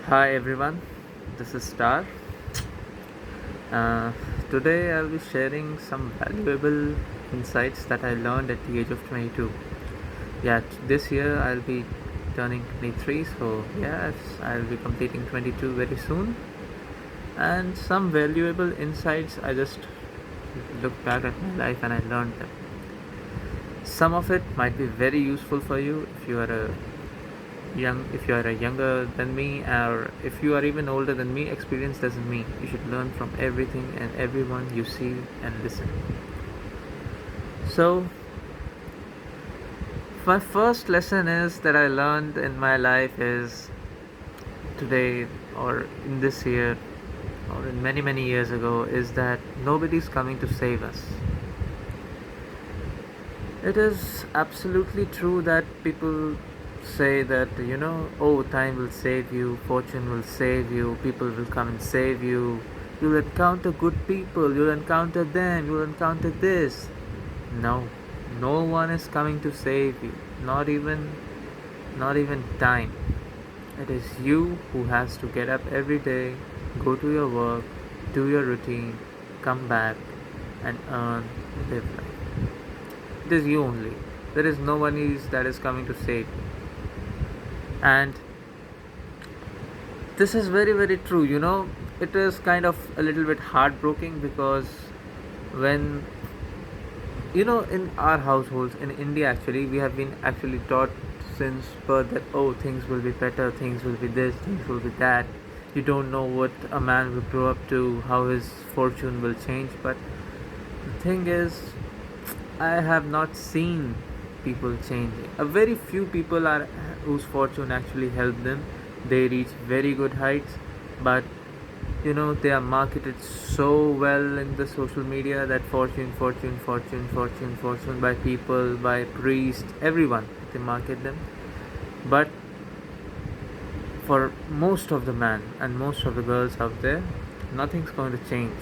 Hi everyone, this is Star. Uh, Today I'll be sharing some valuable insights that I learned at the age of 22. Yeah, this year I'll be turning 23, so yes, I'll be completing 22 very soon. And some valuable insights I just looked back at my life and I learned them. Some of it might be very useful for you if you are a younger than me, or if you are even older than me. Experience doesn't mean you should learn from everything and everyone you see and listen. So my first lesson is that I learned in my life is today, or in this year, or in many years ago, is that nobody's coming to save us. It is absolutely true that people say that, oh, time will save you, fortune will save you, people will come and save you, you'll encounter good people, you'll encounter them, you'll encounter this. No, no one is coming to save you, not even time. It is you who has to get up every day, go to your work, do your routine, come back and earn, live life. It is you only. There is no one that is coming to save you. And this is very true. It is kind of a little bit heartbreaking because when in our households in India, actually we have been actually taught since birth that, oh, things will be better, things will be this, things will be that. You don't know what a man will grow up to, how his fortune will change. But the thing is, I have not seen people changing. A very few people are whose fortune actually helped them. They reach very good heights, but they are marketed so well in the social media that fortune by people, by priests, everyone. They market them. But for most of the men and most of the girls out there, nothing's going to change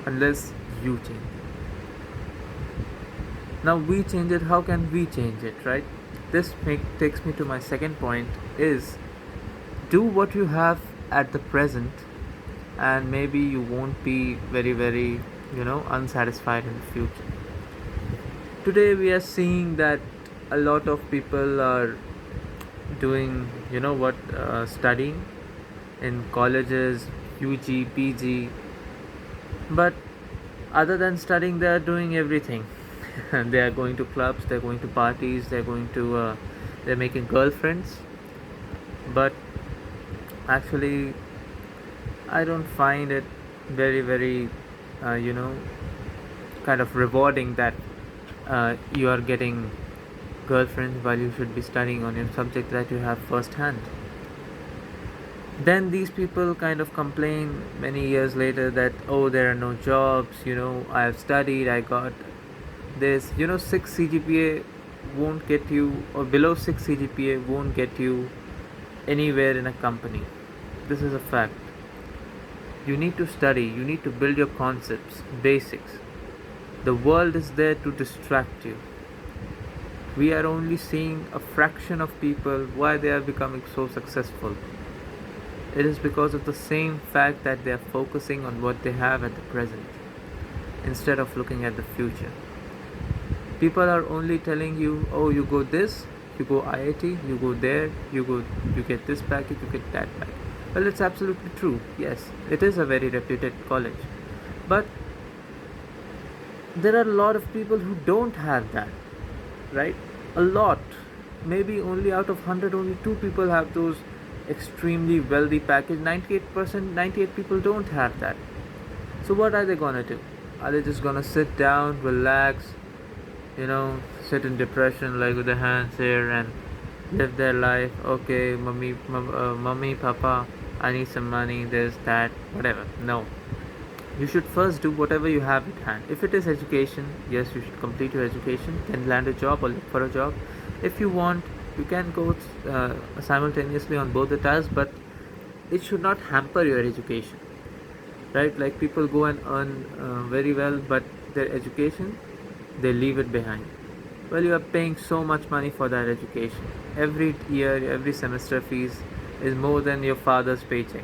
unless you change. Now we change it. How can we change it, right? Takes me to my second point is, do what you have at the present, and maybe you won't be very unsatisfied in the future. Today we are seeing that a lot of people are doing studying in colleges, UG, PG, but other than studying they are doing everything. They are going to clubs, they're going to parties, they're making girlfriends. But actually I don't find it very uh, you know kind of rewarding that you are getting girlfriends while you should be studying on your subject that you have firsthand. Then these people kind of complain many years later that, oh, there are no jobs, I have studied, I got this. 6 CGPA won't get you, or below 6 CGPA won't get you anywhere in a company. This is a fact. You need to study, you need to build your concepts, basics. The world is there to distract you. We are only seeing a fraction of people why they are becoming so successful. It is because of the same fact that they are focusing on what they have at the present instead of looking at the future. People are only telling you, oh, you go this, you go IIT, you go there, you get this package, you get that package. Well, it's absolutely true. Yes, it is a very reputed college. But there are a lot of people who don't have that, right? A lot. Maybe only out of 100, only 2 people have those extremely wealthy package. 98 people don't have that. So what are they gonna do? Are they just gonna sit down, relax, sit in depression, like with their hands here, and live their life? Okay, mommy, papa, I need some money, this, that, whatever. No. You should first do whatever you have at hand. If it is education, yes, you should complete your education, then land a job or look for a job. If you want, you can go simultaneously on both the tasks, but it should not hamper your education, right? Like people go and earn very well, but their education, they leave it behind. Well, you are paying so much money for that education every year, every semester fees. is more than your father's paycheck,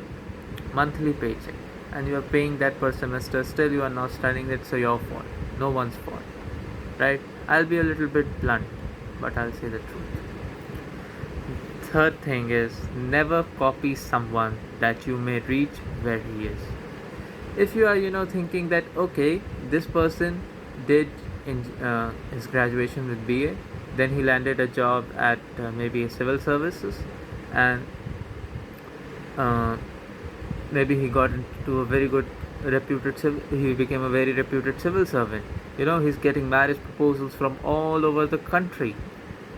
monthly paycheck, and you are paying that per semester, still you are not studying, it's your fault, no one's fault, right? I'll be a little bit blunt, but I'll say the truth. Third thing is never copy someone that you may reach where he is. If you are thinking that okay, this person did in his graduation with BA, then he landed a job at maybe civil services, and uh, maybe he got into a very good he became a very reputed civil servant. He's getting marriage proposals from all over the country,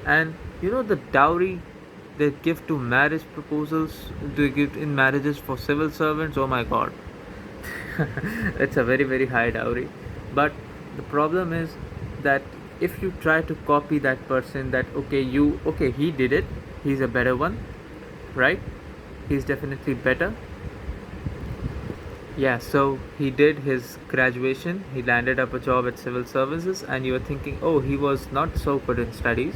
and the dowry they give to marriage proposals, they give in marriages for civil servants, oh my god. It's a very very high dowry. But the problem is that if you try to copy that person, that okay, he did it, he's a better one, right? He's definitely better. Yeah, so he did his graduation, he landed up a job at civil services, and you were thinking, oh, he was not so good in studies,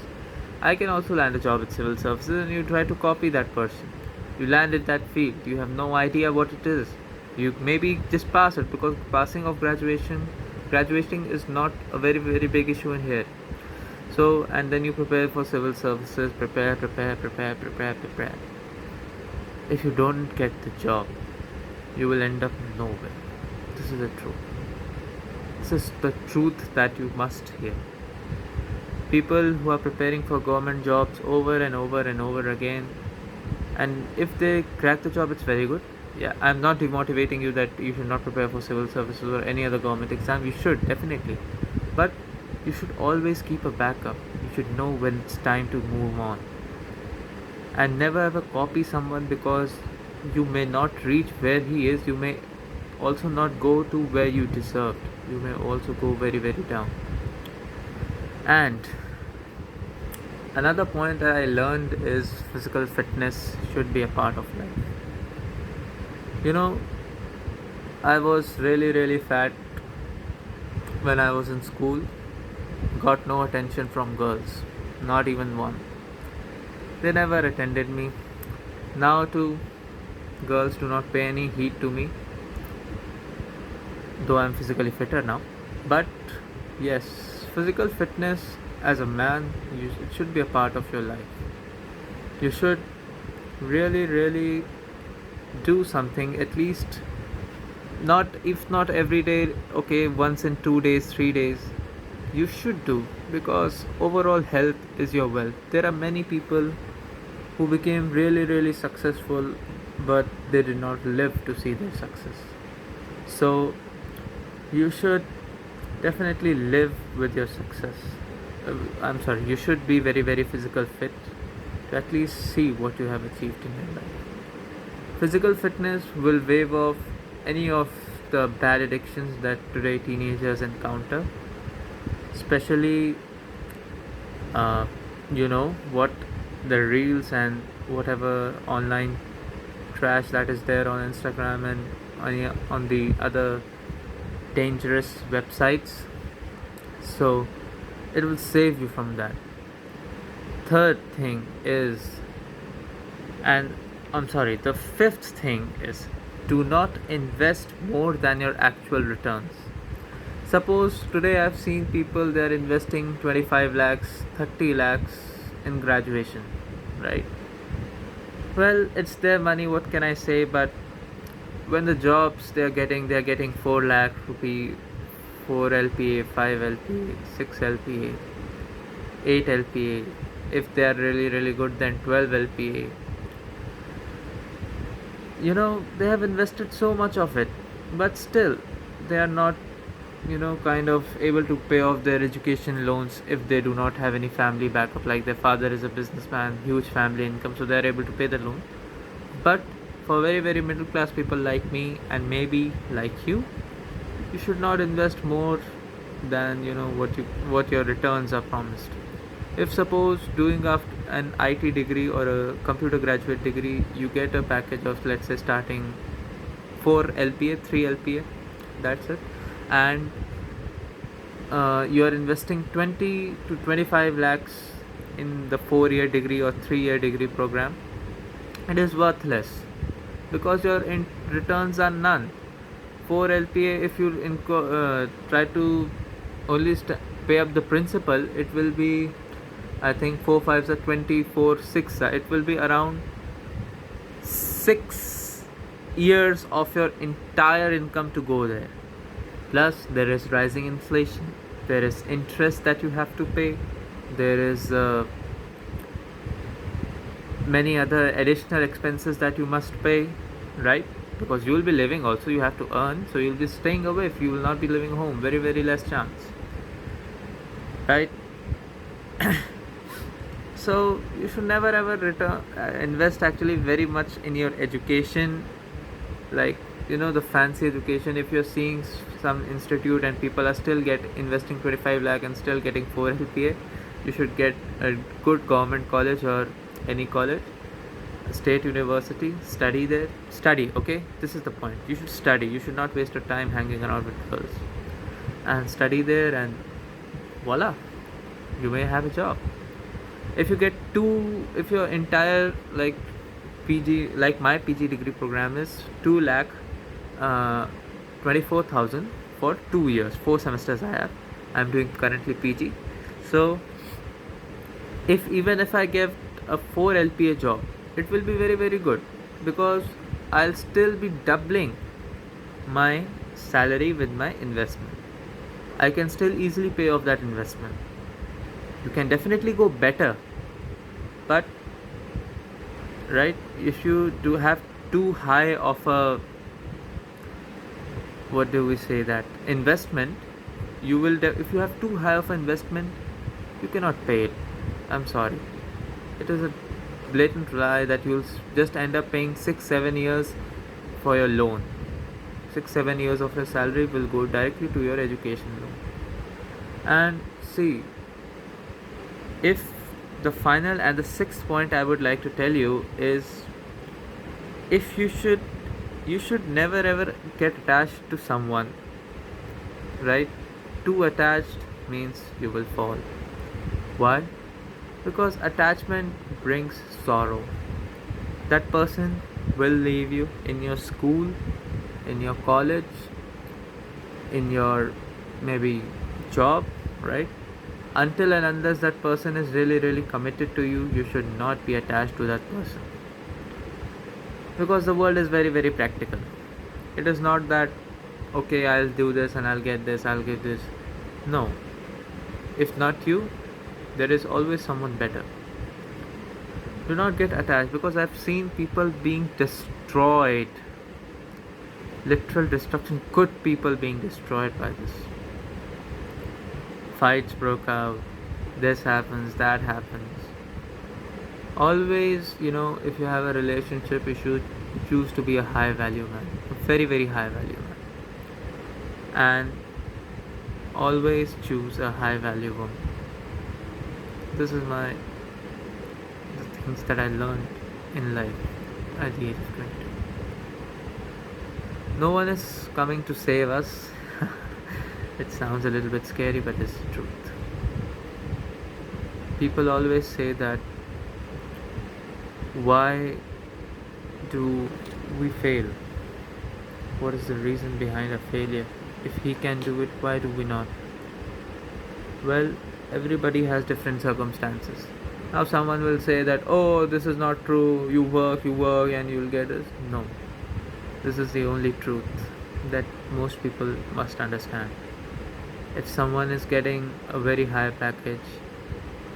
I can also land a job at civil services, and you try to copy that person. You landed that field, you have no idea what it is. You maybe just pass it, because passing of graduating is not a very very big issue in here. So, and then you prepare for civil services, prepare. If you don't get the job, you will end up nowhere. This is the truth. This is the truth that you must hear. People who are preparing for government jobs over and over and over again, and if they crack the job, it's very good. Yeah, I'm not demotivating you that you should not prepare for civil services or any other government exam. You should definitely, but you should always keep a backup. You should know when it's time to move on, and never ever copy someone, because you may not reach where he is. You may also not go to where you deserved. You may also go very very down. And another point that I learned is physical fitness should be a part of life. you know I was really really fat when I was in school. Got no attention from girls, not even one. They never attended me. Now too, girls do not pay any heed to me, though I'm physically fitter now. But yes, physical fitness as a man, it should be a part of your life. You should really, really do something, at least not, if not every day, okay, once in 2 days, 3 days. You should do, because overall health is your wealth. There are many people who became really, really successful, but they did not live to see their success. So you should definitely live with your success. I'm sorry, you should be very, very physical fit to at least see what you have achieved in your life. Physical fitness will wave off any of the bad addictions that today teenagers encounter, especially what the reels and whatever online trash that is there on Instagram and on the other dangerous websites. So it will save you from that. Third thing is, and I'm sorry, the fifth thing is, do not invest more than your actual returns. Suppose today I've seen people, they're investing 25 lakhs, 30 lakhs in graduation, right? Well, it's their money, what can I say? But when the jobs they're getting 4 lakh rupee, 4 LPA, 5 LPA, 6 LPA, 8 LPA. If they are really really good, then 12 LPA. They have invested so much of it, but still they are not kind of able to pay off their education loans if they do not have any family backup, like their father is a businessman, huge family income, so they are able to pay the loan. But for very very middle class people like me, and maybe like you should not invest more than what your returns are promised. If suppose doing after an IT degree or a computer graduate degree, you get a package of, let's say, starting 4 LPA, 3 LPA, that's it, and you are investing 20 to 25 lakhs in the 4-year degree or 3-year degree program, it is worthless because your returns are none. 4 LPA, if you try to only pay up the principal, it will be, I think 4 5s are 24, 6 it will be around 6 years of your entire income to go there. Plus there is rising inflation, there is interest that you have to pay, there is many other additional expenses that you must pay, right? Because you will be living also, you have to earn, so you'll be staying away if you will not be living home, very very less chance, right? So you should never ever invest actually very much in your education, like the fancy education. If you're seeing some institute and people are still investing 25 lakh and still getting 4 LPA, you should get a good government college or any college, state university, study there. Study, okay? This is the point. You should study. You should not waste your time hanging around with girls. And study there, and voila, you may have a job. If you get if your entire PG, like my PG degree program is 2 lakh 24,000 for 2 years, 4 semesters I'm doing currently PG. So even if I get a 4 LPA job, it will be very very good, because I'll still be doubling my salary with my investment. I can still easily pay off that investment. You can definitely go better, but right, if you do have too high of a, what do we say, that investment, you will if you have too high of an investment, you cannot pay it. I'm sorry, it is a blatant lie that you'll just end up paying 6-7 years for your loan. 6-7 years of your salary will go directly to your education loan. And see, if the final and the sixth point I would like to tell you is, if you should never ever get attached to someone, right? Too attached means you will fall. Why? Because attachment brings sorrow. That person will leave you in your school, in your college, in your maybe job, right? Until and unless that person is really really committed to you, you should not be attached to that person. Because the world is very very practical. It is not that, okay, I'll do this and I'll get this, I'll get this. No. If not you, there is always someone better. Do not get attached, because I've seen people being destroyed. Literal destruction. Good people being destroyed by this. Fights broke out. This happens, that happens. Always, if you have a relationship, you should choose to be a high value man. A very, very high value man. And always choose a high value woman. This is the things that I learned in life at the age of 20. No one is coming to save us. It sounds a little bit scary, but it's the truth. People always say that, why do we fail? What is the reason behind a failure? If he can do it, why do we not? Well, everybody has different circumstances. Now someone will say that, oh, this is not true, you work and you'll get this. No. This is the only truth that most people must understand. If someone is getting a very high package,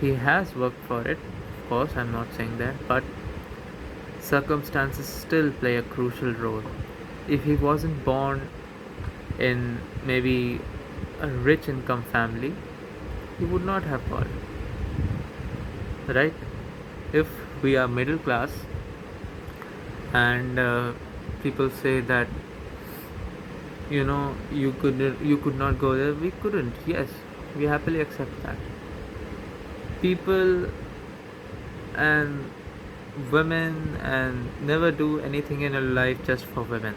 he has worked for it. Of course, I'm not saying that, but circumstances still play a crucial role. If he wasn't born in maybe a rich income family, he would not have got it. Right? If we are middle class and people say that, you could not go there, we couldn't. Yes, we happily accept that. People and women and never do anything in your life just for women.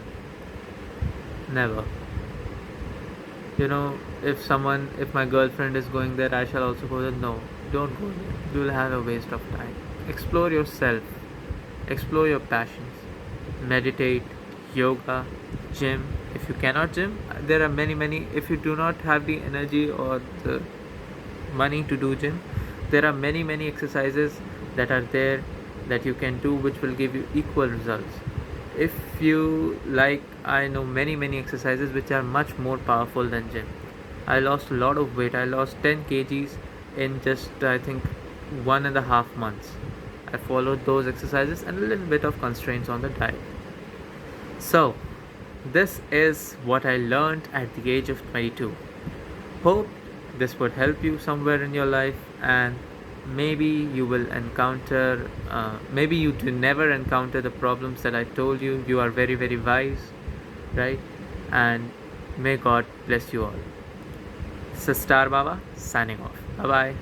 Never. If my girlfriend is going there, I shall also go there. No, don't go there. You will have a waste of time. Explore yourself. Explore your passions. Meditate, yoga, gym. If you cannot gym, there are many. If you do not have the energy or the money to do gym, there are many exercises that are there that you can do which will give you equal results. If you like, I know many exercises which are much more powerful than gym. I lost a lot of weight. I lost 10 kgs in just, I think, 1.5 months. I followed those exercises and a little bit of constraints on the diet. So, this is what I learned at the age of 22. Hope this would help you somewhere in your life, and maybe you will encounter, maybe you do never encounter the problems that I told you. You are very wise, right? And may God bless you all. This is Star Bawa signing off. Bye bye.